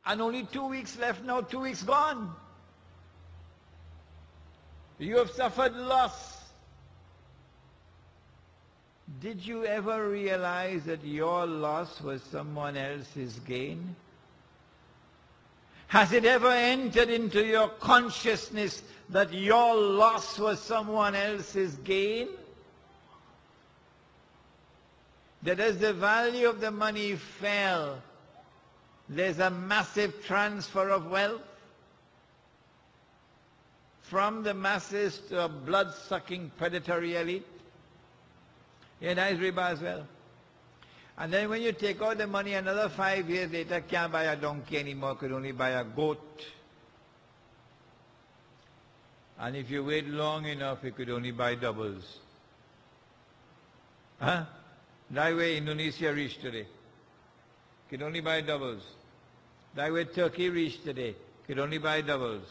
And only 2 weeks left now, 2 weeks gone. You have suffered loss. Did you ever realize that your loss was someone else's gain? Has it ever entered into your consciousness that your loss was someone else's gain? That as the value of the money fell, there's a massive transfer of wealth from the masses to a blood-sucking predatory elite? Yeah, that is riba as well. And then when you take out the money, another 5 years later, can't buy a donkey anymore, could only buy a goat. And if you wait long enough, you could only buy doubles. Huh? That way Indonesia reached today. Could only buy doubles. That way Turkey reached today. Could only buy doubles.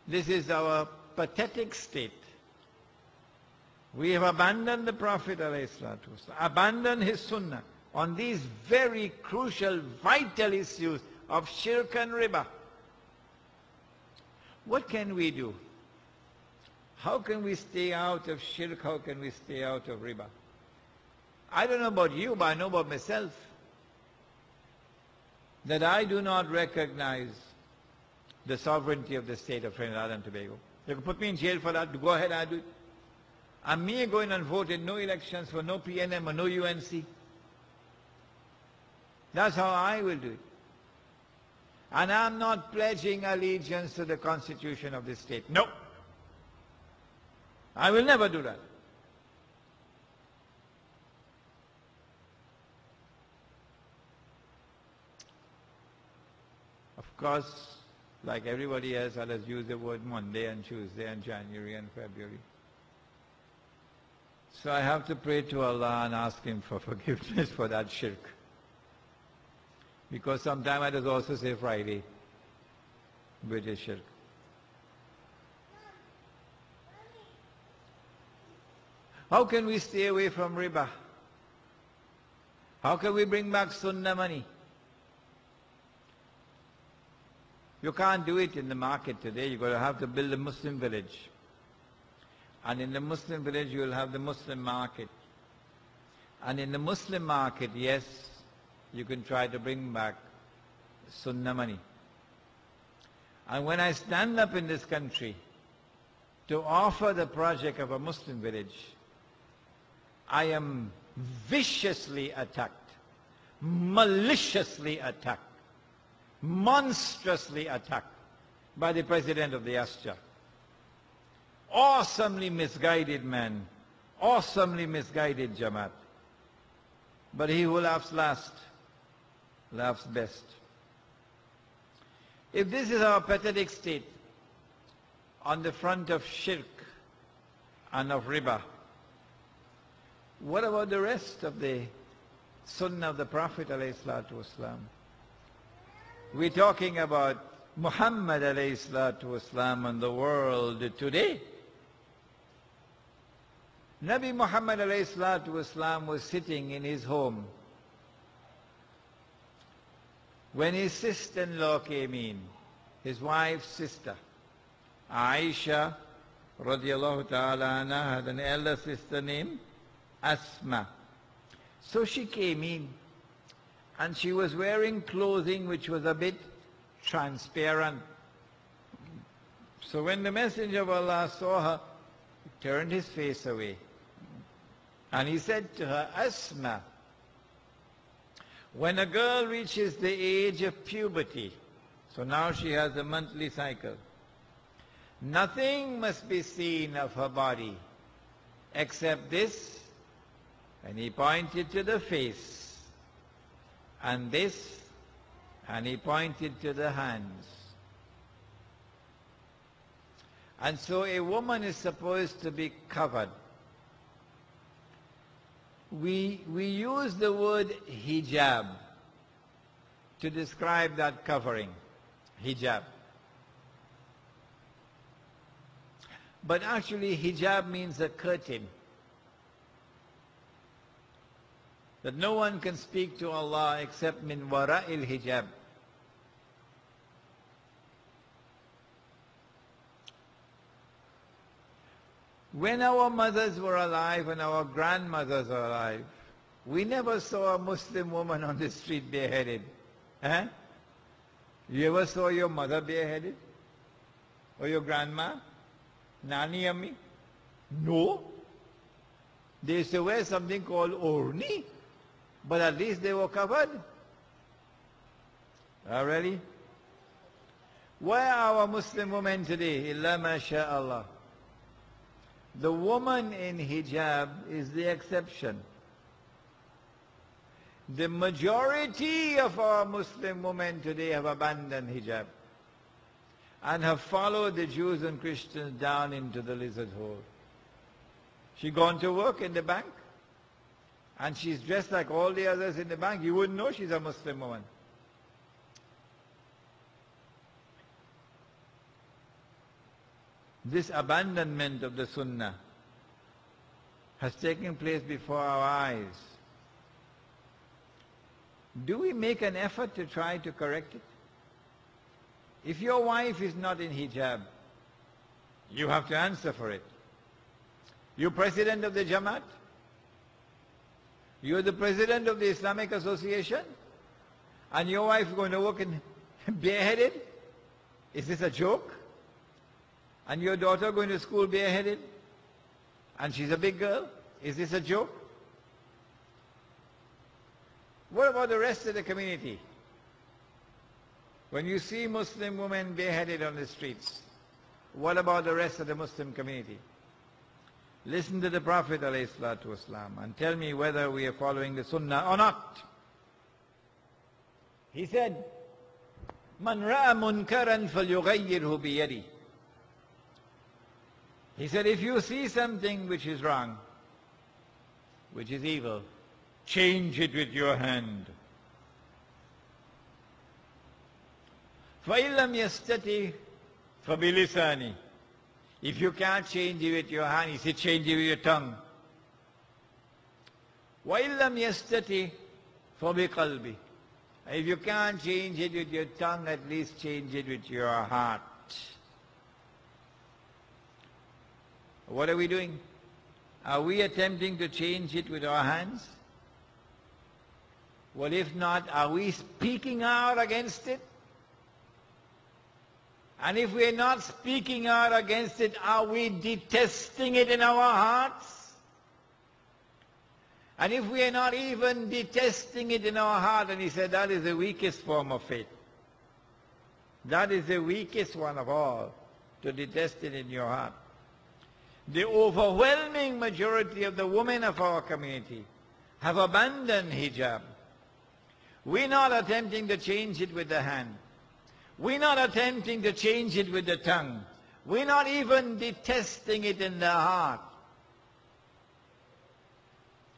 This is our pathetic state. We have abandoned the Prophet ﷺ, abandoned his sunnah on these very crucial, vital issues of shirk and riba. What can we do? How can we stay out of shirk? How can we stay out of riba? I don't know about you, but I know about myself that I do not recognize the sovereignty of the state of Trinidad and Tobago. You can put me in jail for that. Go ahead, I do it. And me going and voting no elections for no PNM or no UNC. That's how I will do it. And I'm not pledging allegiance to the constitution of this state. No. I will never do that. Of course, like everybody else, I'll just use the word Monday and Tuesday and January and February. So I have to pray to Allah and ask Him for forgiveness for that shirk. Because sometimes I just also say Friday, which is shirk. How can we stay away from riba? How can we bring back sunnah money? You can't do it in the market today. You're going to have to build a Muslim village. And in the Muslim village, you will have the Muslim market. And in the Muslim market, yes, you can try to bring back sunnah money. And when I stand up in this country to offer the project of a Muslim village, I am viciously attacked, maliciously attacked, monstrously attacked by the president of the Azhar. Awesomely misguided man, awesomely misguided Jamaat. But he who laughs last, laughs best. If this is our pathetic state on the front of shirk and of riba, what about the rest of the sunnah of the Prophet ﷺ? We're talking about Muhammad ﷺ and the world today. Nabi Muhammad ﷺ was sitting in his home when his sister-in-law came in, his wife's sister. Aisha radiallahu ta'ala anha had an elder sister named Asma. So she came in and she was wearing clothing which was a bit transparent. So when the Messenger of Allah saw her, he turned his face away. And he said to her, Asma, when a girl reaches the age of puberty, so now she has a monthly cycle, nothing must be seen of her body except this. And he pointed to the face, and this, and he pointed to the hands. And so a woman is supposed to be covered. We use the word hijab to describe that covering, hijab. But actually hijab means a curtain. that no one can speak to Allah except min wara'il hijab. When our mothers were alive and our grandmothers were alive, we never saw a Muslim woman on the street bareheaded. Huh? You ever saw your mother bareheaded? Or your grandma? Nani Ammi? No. They used to wear something called orni, but at least they were covered. Already? Where are our Muslim women today? Illa masha'Allah. The woman in hijab is the exception. The majority of our Muslim women today have abandoned hijab and have followed the Jews and Christians down into the lizard hole. She gone to work in the bank and she's dressed like all the others in the bank. You wouldn't know she's a Muslim woman. This abandonment of the Sunnah has taken place before our eyes. Do we make an effort to try to correct it? If your wife is not in hijab, you have to answer for it. You're president of the Jamaat? You're the president of the Islamic Association? And your wife is going to work in bareheaded? Is this a joke? And your daughter going to school bareheaded? And she's a big girl? Is this a joke? What about the rest of the community? When you see Muslim women bareheaded on the streets, what about the rest of the Muslim community? Listen to the Prophet ﷺ and tell me whether we are following the Sunnah or not. He said, "Man ra'a munkaran falyughayyirhu biyadihi." He said, if you see something which is wrong, which is evil, change it with your hand. فَإِن لَمْ يَسْتَطِعْ فَبِلِسَانِهِ. If you can't change it with your hand, he said, change it with your tongue. وَإِن لَمْ يَسْتَطِعْ فَبِقَلْبِهِ. If you can't change it with your tongue, at least change it with your heart. What are we doing? Are we attempting to change it with our hands? Well, if not, are we speaking out against it? And if we're not speaking out against it, are we detesting it in our hearts? And if we are not even detesting it in our heart, and he said that is the weakest form of faith. That is the weakest one of all, to detest it in your heart. The overwhelming majority of the women of our community have abandoned hijab. We're not attempting to change it with the hand. We're not attempting to change it with the tongue. We're not even detesting it in the heart.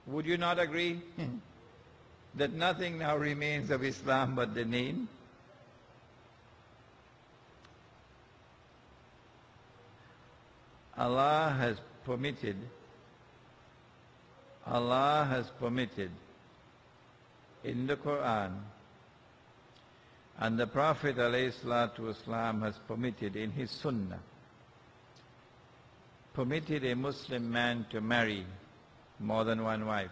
Would you not agree that nothing now remains of Islam but the name? Allah has permitted in the Quran, and the Prophet ﷺ has permitted in his Sunnah, permitted a Muslim man to marry more than one wife.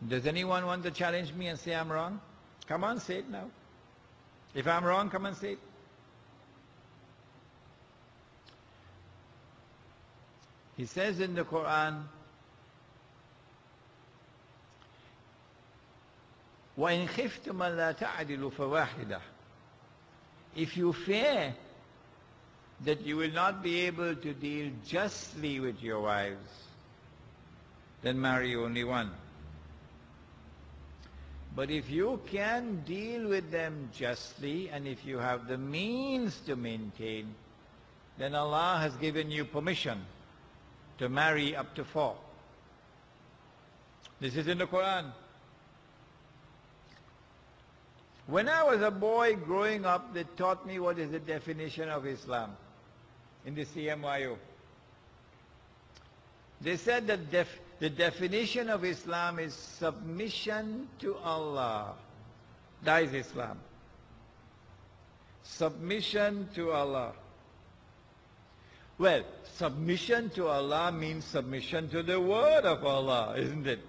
Does anyone want to challenge me and say I'm wrong? Come on, say it now. If I'm wrong, come and say it. He says in the Quran, وَإِنْ خِفْتُمْ أَلَّا تَعْدِلُوا فَوَاحِدَةً. If you fear that you will not be able to deal justly with your wives, then marry only one. But if you can deal with them justly, and if you have the means to maintain, then Allah has given you permission to marry up to 4. This is in the Quran. When I was a boy growing up, they taught me what is the definition of Islam in the CMYO. They said that the definition of Islam is submission to Allah. That is Islam. Submission to Allah. Well, submission to Allah means submission to the word of Allah, isn't it?